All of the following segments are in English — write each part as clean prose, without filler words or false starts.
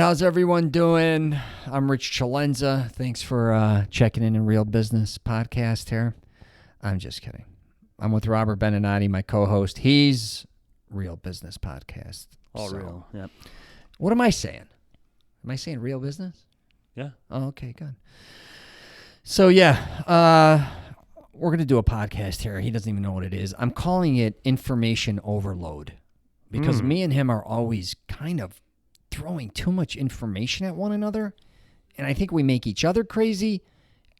how's everyone doing? I'm Rich Celenza. Thanks for checking in Real Business Podcast here. I'm just kidding. I'm with Robert Beninati, my co-host. He's Real Business Podcast. All real, yep. What am I saying? Am I saying Real Business? Yeah. Oh, okay, good. So, yeah, we're going to do a podcast here. He doesn't even know what it is. I'm calling it Information Overload because me and him are always kind of throwing too much information at one another, and I think we make each other crazy,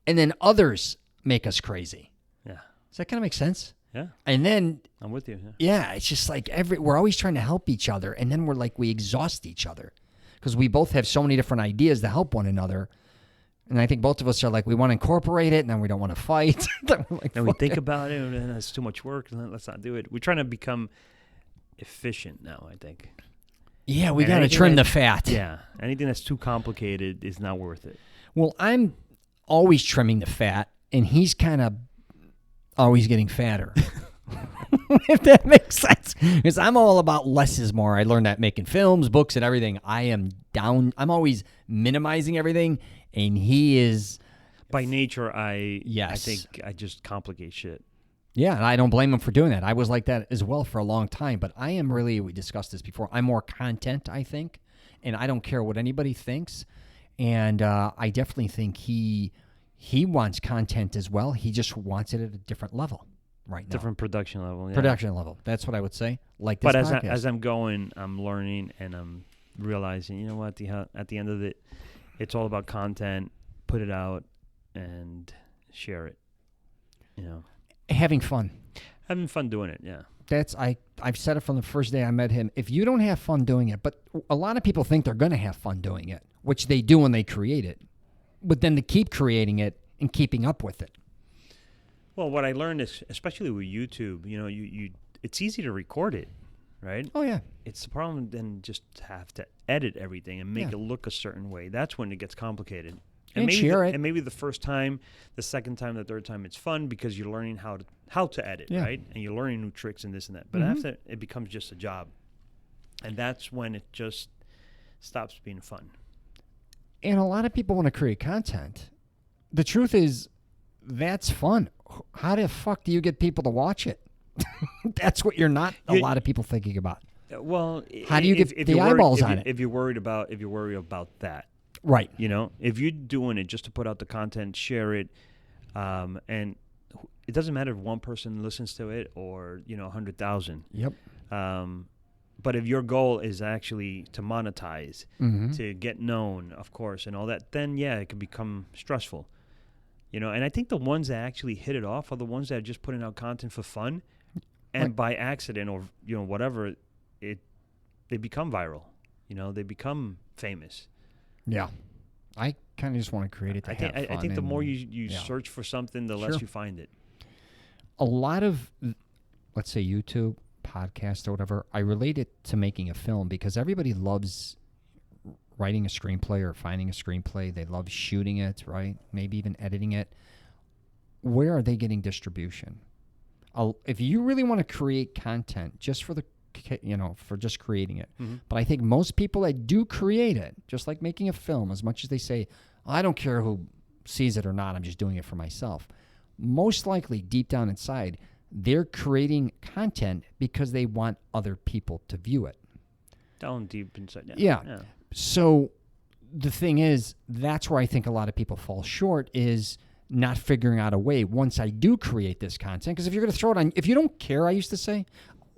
and then others make us crazy. Yeah. Does that kind of make sense? Yeah. And then I'm with you. yeah, it's just like we're always trying to help each other, and then we exhaust each other because we both have so many different ideas to help one another. And I think both of us are like, we want to incorporate it, and then we don't want to fight. Then we think about it, and that's too much work, and let's not do it. We're trying to become efficient now, I think. Yeah, we got to trim the fat. Yeah. Anything that's too complicated is not worth it. Well, I'm always trimming the fat, and he's kind of always getting fatter. If that makes sense. Because I'm all about less is more. I learned that making films, books, and everything. I'm always minimizing everything, and he is... By nature, I Yes. think I just complicate shit. Yeah, and I don't blame him for doing that. I was like that as well for a long time, but I am really, we discussed this before, I'm more content, I think, and I don't care what anybody thinks, and I definitely think he wants content as well. He just wants it at a different level right now. Different production level. Yeah. Production level. That's what I would say. Like this podcast. But as I'm going, I'm learning, and I'm realizing, you know what, at the end of it, it's all about content, put it out, and share it, you know. Having fun. Having fun doing it, yeah. I've said it from the first day I met him. If you don't have fun doing it, but a lot of people think they're going to have fun doing it, which they do when they create it, but then to keep creating it and keeping up with it. Well, what I learned is, especially with YouTube, you know, you it's easy to record it, right? Oh, yeah. It's the problem then just have to edit everything and make it look a certain way. That's when it gets complicated. And maybe share it. And maybe the first time, the second time, the third time, it's fun because you're learning how to edit, right? And you're learning new tricks and this and that. But after it becomes just a job, and that's when it just stops being fun. And a lot of people want to create content. The truth is, that's fun. How the fuck do you get people to watch it? That's what you're not a lot of people thinking about. Well, how do you get the eyeballs on it? If you're worried about that. Right. You know, if you're doing it just to put out the content, share it, and it doesn't matter if one person listens to it or, 100,000. Yep. But if your goal is actually to monetize, to get known, of course, and all that, then, yeah, it can become stressful. You know, and I think the ones that actually hit it off are the ones that are just putting out content for fun, and by accident or, whatever, they become viral. You know, they become famous. Yeah. I kind of just want to create it to have fun. I think the more you search for something, the less you find it. A lot of, let's say, YouTube, podcast, or whatever, I relate it to making a film because everybody loves writing a screenplay or finding a screenplay. They love shooting it, right? Maybe even editing it. Where are they getting distribution? If you really want to create content just for for just creating it. But I think most people that do create it, just like making a film, as much as they say, I don't care who sees it or not, I'm just doing it for myself. Most likely, deep down inside, they're creating content because they want other people to view it. Down deep inside. Yeah. So the thing is, that's where I think a lot of people fall short is not figuring out a way once I do create this content. Because if you're going to throw it on, if you don't care, I used to say,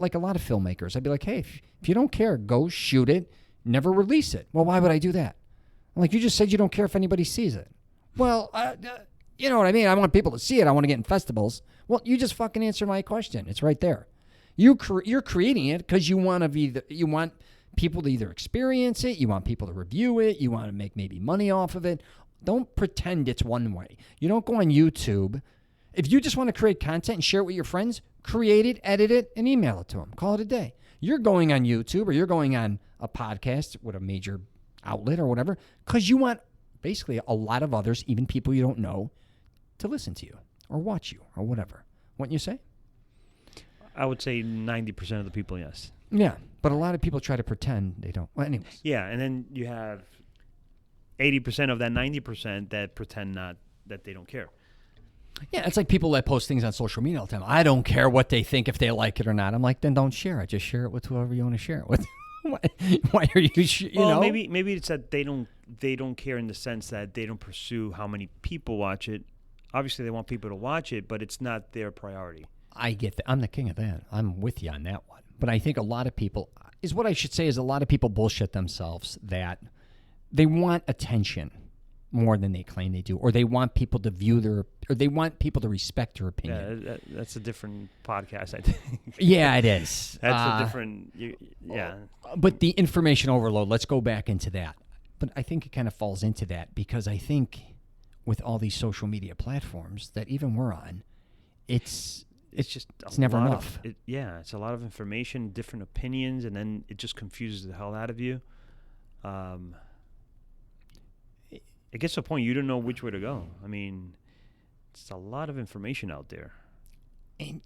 like a lot of filmmakers, I'd be like, hey, if you don't care, go shoot it, never release it. Well, why would I do that? Like, you just said you don't care if anybody sees it. Well, you know what I mean? I want people to see it. I want to get in festivals. Well, you just fucking answered my question. It's right there. You're creating it because you want people to either experience it, you want people to review it, you want to make maybe money off of it. Don't pretend it's one way. You don't go on YouTube. If you just want to create content and share it with your friends, create it, edit it, and email it to them. Call it a day. You're going on YouTube or you're going on a podcast with a major outlet or whatever because you want basically a lot of others, even people you don't know, to listen to you or watch you or whatever. Wouldn't you say? I would say 90% of the people, yes. Yeah, but a lot of people try to pretend they don't. Well, anyways. Yeah, and then you have 80% of that 90% that pretend that they don't care. Yeah, it's like people that post things on social media all the time. I don't care what they think, if they like it or not. I'm like, then don't share it. Just share it with whoever you want to share it with. Why are you? You know? Maybe it's that they don't care in the sense that they don't pursue how many people watch it. Obviously, they want people to watch it, but it's not their priority. I get that. I'm the king of that. I'm with you on that one. But I think a lot of people, is what I should say, is a lot of people bullshit themselves that they want attention more than they claim they do, or they want people to or they want people to respect their opinion. Yeah, that's a different podcast, I think. Yeah, it is. That's a different, yeah. But the information overload, let's go back into that. But I think it kind of falls into that because I think with all these social media platforms that even we're on, it's never enough. It's a lot of information, different opinions, and then it just confuses the hell out of you. It gets to a point you don't know which way to go. I mean, it's a lot of information out there. And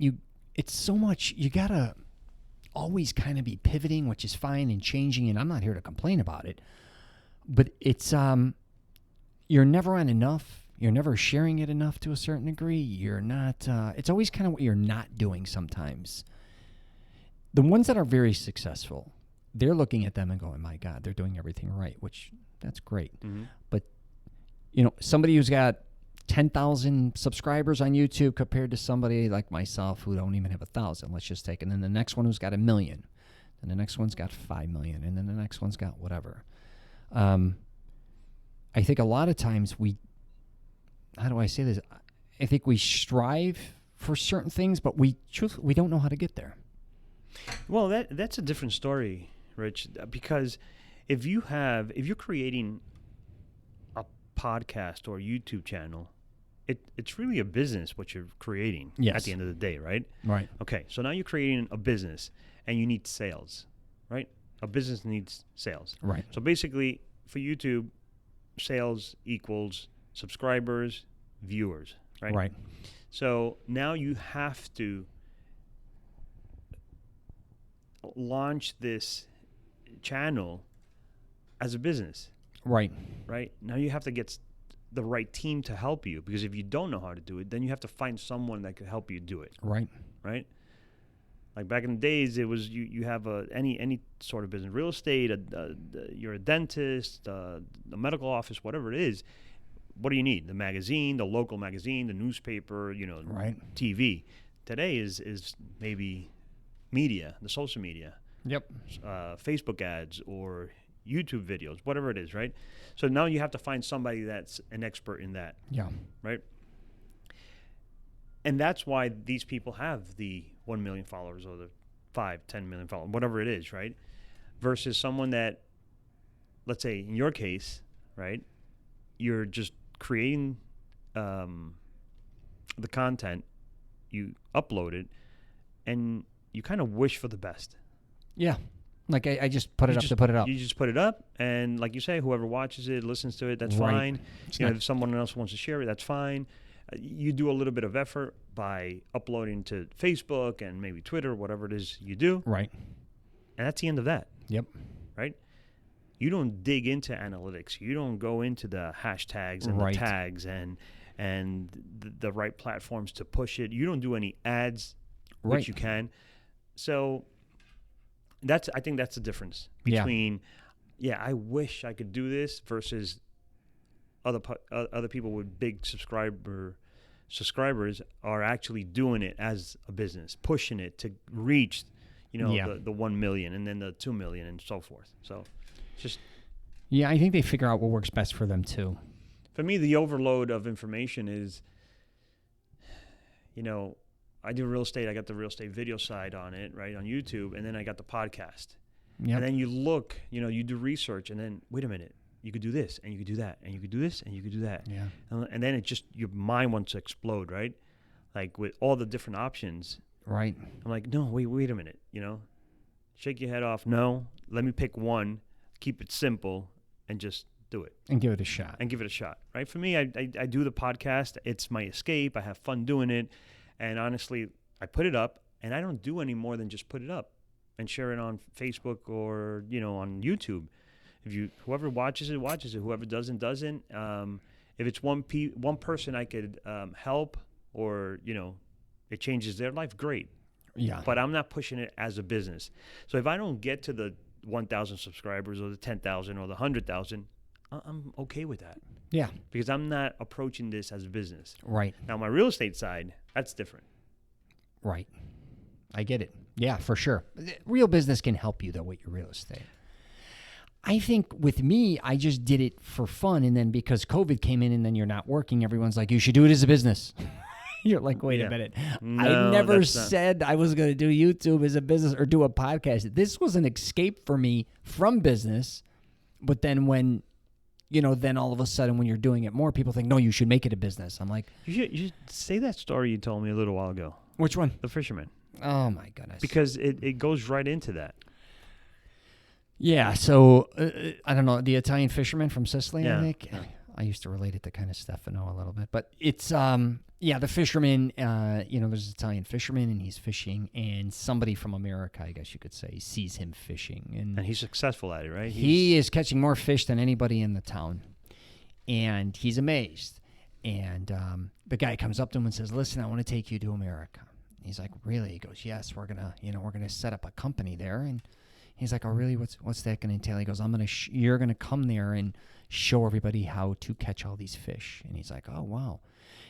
it's so much, you got to always kind of be pivoting, which is fine, and changing, and I'm not here to complain about it. But it's, you're never on enough. You're never sharing it enough to a certain degree. You're not, it's always kind of what you're not doing sometimes. The ones that are very successful, they're looking at them and going, my God, they're doing everything right, which that's great. Mm-hmm. But, somebody who's got 10,000 subscribers on YouTube compared to somebody like myself who don't even have 1,000, let's just take it. And then the next one who's got 1 million. And the next one's got 5 million. And then the next one's got whatever. I think a lot of times how do I say this? I think we strive for certain things, but we don't know how to get there. Well, that's a different story, Rich, because if you're creating a podcast or YouTube channel, it's really a business what you're creating at the end of the day, right? Right. Okay, so now you're creating a business and you need sales, right? A business needs sales. Right. So basically, for YouTube, sales equals subscribers, viewers, right? Right. So now you have to launch this channel as a business. Right. Right. Now you have to get the right team to help you, because if you don't know how to do it, then you have to find someone that could help you do it. Right. Right. Like back in the days, it was you have any sort of business, real estate, you're a dentist, the medical office, whatever it is. What do you need? The magazine, the local magazine, the newspaper, right. TV. Today is maybe media, the social media. Yep. Facebook ads or YouTube videos, whatever it is, right? So now you have to find somebody that's an expert in that. Yeah. Right? And that's why these people have the 1 million followers or the 5, 10 million followers, whatever it is, right? Versus someone that, let's say in your case, right, you're just creating the content, you upload it, and you kind of wish for the best. Yeah. Like I just put it up to put it up. You just put it up, and like you say, whoever watches it, listens to it, that's right. fine. If someone else wants to share it, that's fine. You do a little bit of effort by uploading to Facebook and maybe Twitter, whatever it is you do. Right. And that's the end of that. Yep. Right? You don't dig into analytics. You don't go into the hashtags and right. the tags and the right platforms to push it. You don't do any ads, right. which you can. So I think that's the difference between, I wish I could do this versus other people with big subscribers are actually doing it as a business, pushing it to reach, the 1 million and then the 2 million and so forth. So just. Yeah, I think they figure out what works best for them too. For me, the overload of information is, I do real estate. I got the real estate video side on it, right, on YouTube, and then I got the podcast. Yep. And then you look, you do research, and then, wait a minute, you could do this, and you could do that, and you could do this, and you could do that. Yeah. And then your mind wants to explode, right? Like with all the different options. Right. I'm like, no, wait a minute, shake your head off. No, let me pick one, keep it simple, and just do it. And give it a shot. Right? For me, I do the podcast. It's my escape. I have fun doing it. And honestly, I put it up, and I don't do any more than just put it up and share it on Facebook or, on YouTube. Whoever watches it, watches it. Whoever doesn't. If it's one person I could help, or it changes their life, great. Yeah. But I'm not pushing it as a business. So if I don't get to the 1,000 subscribers or the 10,000 or the 100,000, I'm okay with that. Yeah. Because I'm not approaching this as a business. Right. Now, my real estate side, that's different. Right. I get it. Yeah, for sure. Real business can help you, though, with your real estate. I think with me, I just did it for fun. And then because COVID came in and then you're not working, everyone's like, you should do it as a business. You're like, wait a minute. No, I never said I was going to do YouTube as a business or do a podcast. This was an escape for me from business. But then when, then all of a sudden when you're doing it more, people think, no, you should make it a business. I'm like. You should say that story you told me a little while ago. Which one? The fisherman. Oh, my goodness. Because it goes right into that. Yeah, so I don't know, the Italian fisherman from Sicily, Yeah. I think. Yeah. I used to relate it to kind of Stefano a little bit. But it's, the fisherman, there's an Italian fisherman, and he's fishing, and somebody from America, I guess you could say, sees him fishing. And he's successful at it, right? He is catching more fish than anybody in the town, and he's amazed. And the guy comes up to him and says, listen, I want to take you to America. He's like, really? He goes, yes, we're going to set up a company there. And he's like, oh, really? What's that going to entail? He goes, you're going to come there and show everybody how to catch all these fish. And he's like, oh, wow.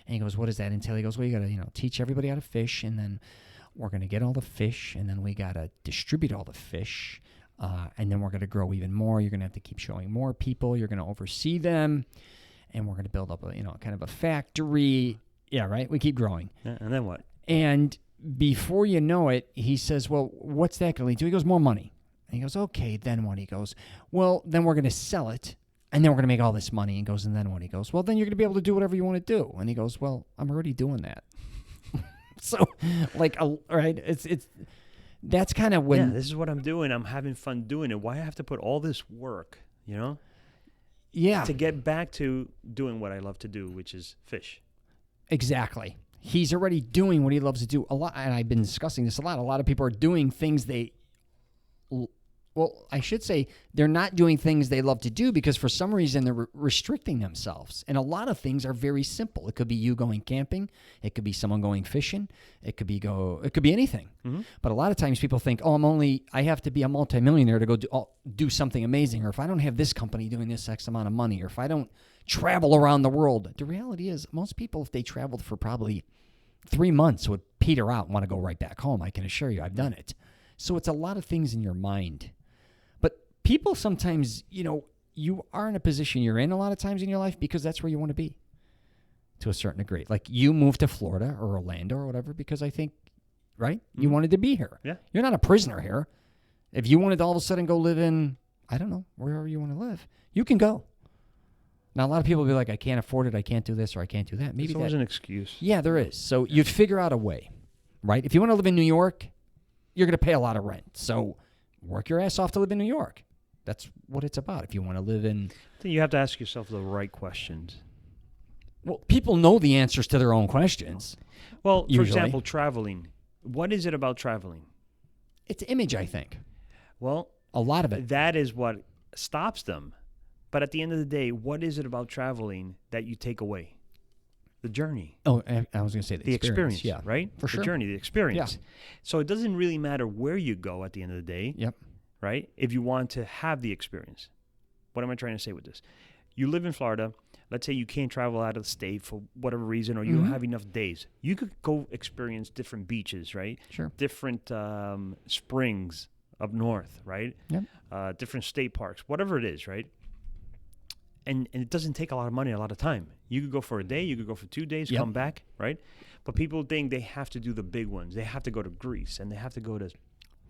And he goes, what does that entail? He goes, well, you got to, teach everybody how to fish, and then we're going to get all the fish, and then we got to distribute all the fish, and then we're going to grow even more. You're going to have to keep showing more people. You're going to oversee them, and we're going to build up a, kind of a factory. Yeah, right? We keep growing. Yeah, and then what? And before you know it, he says, well, what's that going to lead to? He goes, more money. And he goes, okay, then what? He goes, well, then we're going to sell it, and then we're going to make all this money. And goes, and then what? He goes, well, then you're going to be able to do whatever you want to do. And he goes, well, I'm already doing that. So, right, it's that's kind of when. Yeah, this is what I'm doing. I'm having fun doing it. Why I have to put all this work, Yeah. to get back to doing what I love to do, which is fish. Exactly. He's already doing what he loves to do a lot, and I've been discussing this a lot. A lot of people are doing things I should say they're not doing things they love to do because for some reason they're restricting themselves. And a lot of things are very simple. It could be you going camping. It could be someone going fishing. It could be anything. Mm-hmm. But a lot of times people think, I have to be a multimillionaire to go do something amazing. Or if I don't have this company doing this X amount of money, or if I don't travel around the world. The reality is most people, if they traveled for probably 3 months, would peter out and want to go right back home. I can assure you I've done it. So it's a lot of things in your mind. But people sometimes, you are in a position you're in a lot of times in your life because that's where you want to be to a certain degree. Like you moved to Florida or Orlando or whatever because I think, right? You wanted to be here. Yeah. You're not a prisoner here. If you wanted to all of a sudden go live in, I don't know, wherever you want to live, you can go. Now, a lot of people will be like, I can't afford it, I can't do this, or I can't do that. Maybe there's always an excuse. Yeah, there is. So you'd figure out a way, right? If you want to live in New York, you're going to pay a lot of rent. So work your ass off to live in New York. That's what it's about. If you want to live in... Then you have to ask yourself the right questions. Well, people know the answers to their own questions. Well, usually. For example, traveling. What is it about traveling? It's image, I think. Well, a lot of it. That is what stops them. But at the end of the day, what is it about traveling that you take away? The journey. Oh, I was going to say the experience. Yeah, right? For sure. The journey, the experience. Yeah. So it doesn't really matter where you go at the end of the day. Yep. Right? If you want to have the experience. What am I trying to say with this? You live in Florida. Let's say you can't travel out of the state for whatever reason, or you don't have enough days. You could go experience different beaches, right? Sure. Different springs up north, right? Yep. Different state parks, whatever it is, right? And it doesn't take a lot of money, a lot of time. You could go for a day, you could go for 2 days, come back, right? But people think they have to do the big ones. They have to go to Greece, and they have to go to,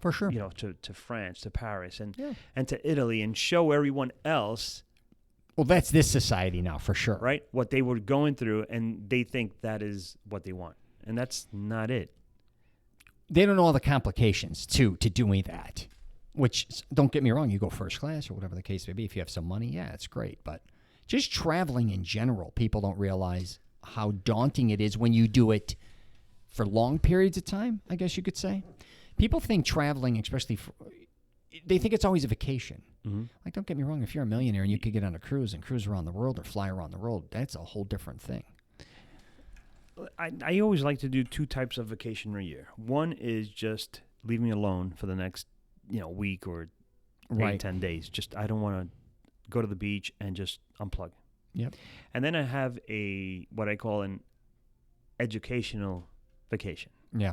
for sure, to France, to Paris, and to Italy, and show everyone else. Well, that's this society now, for sure. Right? What they were going through, and they think that is what they want. And that's not it. They don't know all the complications, to doing that. Which, don't get me wrong, you go first class or whatever the case may be. If you have some money, yeah, it's great. But just traveling in general, people don't realize how daunting it is when you do it for long periods of time, I guess you could say. People think traveling, especially they think it's always a vacation. Mm-hmm. Like, don't get me wrong. If you're a millionaire and you could get on a cruise and cruise around the world or fly around the world, that's a whole different thing. I always like to do 2 types of vacation a year. One is just leave me alone for the next, week or 8, 10 days. Just, I don't want to go to the beach and just unplug. Yep. And then I have what I call an educational vacation. Yeah.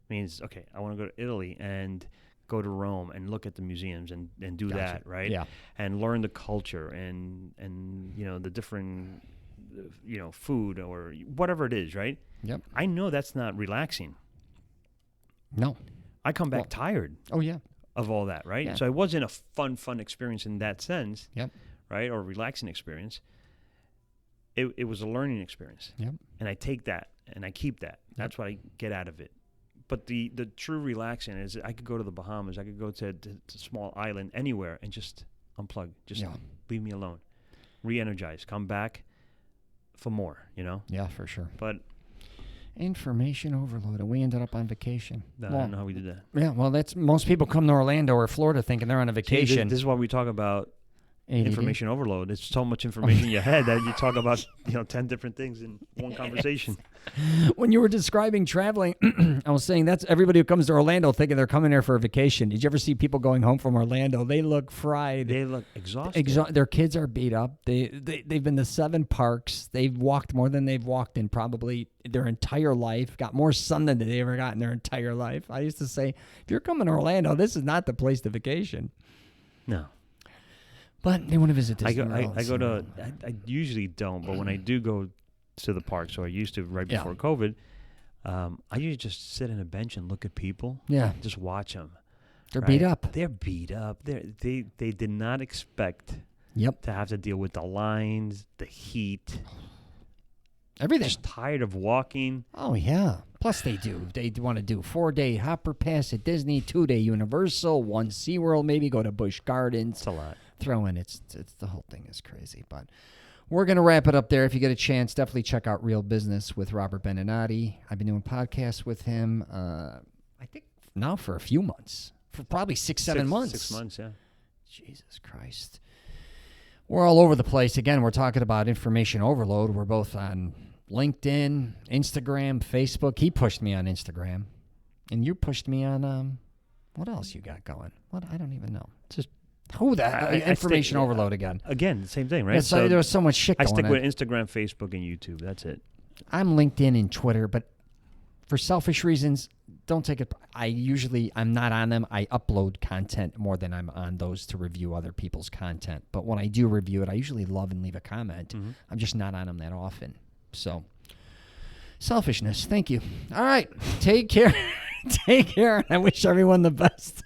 Means, okay, I want to go to Italy and go to Rome and look at the museums and do Gotcha. that, right? Yeah. And learn the culture and the different, food or whatever it is, right? Yep. I know that's not relaxing. No. I come back tired. Oh, yeah. Of all that, right? Yeah. So it wasn't a fun experience in that sense, Yep. right? Or relaxing experience. It was a learning experience. Yep. And I take that and I keep that. That's what I get out of it. But the true relaxing is I could go to the Bahamas. I could go to a small island anywhere and just unplug. Just leave me alone. Re-energize. Come back for more, Yeah, for sure. But information overload, and we ended up on vacation. I don't know how we did that. Yeah, well, that's most people come to Orlando or Florida thinking they're on a vacation. See, this is why we talk about ADD. information overload. It's so much information in your head that you talk about 10 different things in one conversation. When you were describing traveling, I was saying that's everybody who comes to Orlando thinking they're coming there for a vacation. Did you ever see people going home from Orlando? They look fried. They look exhausted. Their kids are beat up. They've been to 7 parks. They've walked more than they've walked in probably their entire life. Got more sun than they ever got in their entire life. I used to say, if you're coming to Orlando, this is not the place to vacation. No. But they want to visit Disney. I usually don't, but when I do go to the park, so I used to right before COVID, I usually just sit on a bench and look at people. Yeah. Just watch them. They're beat up. They're beat up. They did not expect to have to deal with the lines, the heat. Everything. Just tired of walking. Oh, yeah. Plus they do. They want to do 4-day Hopper Pass at Disney, 2-day Universal, 1 SeaWorld, maybe go to Busch Gardens. It's a lot. Throw in, it's the whole thing is crazy. But we're going to wrap it up there. If you get a chance, definitely check out Real Business with Robert Beninati. I've been doing podcasts with him, I think now for a few months. For probably 6-7 months. 6 months, yeah. Jesus Christ. We're all over the place. Again, we're talking about information overload. We're both on LinkedIn, Instagram, Facebook. He pushed me on Instagram. And you pushed me on, what else you got going? What? I don't even know. Just who the information overload again. Again, the same thing, right? Yeah, so there was so much shit going on. I stick with Instagram, Facebook, and YouTube. That's it. I'm LinkedIn and Twitter, but for selfish reasons, don't take it. I'm not on them. I upload content more than I'm on those to review other people's content. But when I do review it, I usually love and leave a comment. Mm-hmm. I'm just not on them that often. So, selfishness. Thank you. All right. Take care. Take care. I wish everyone the best.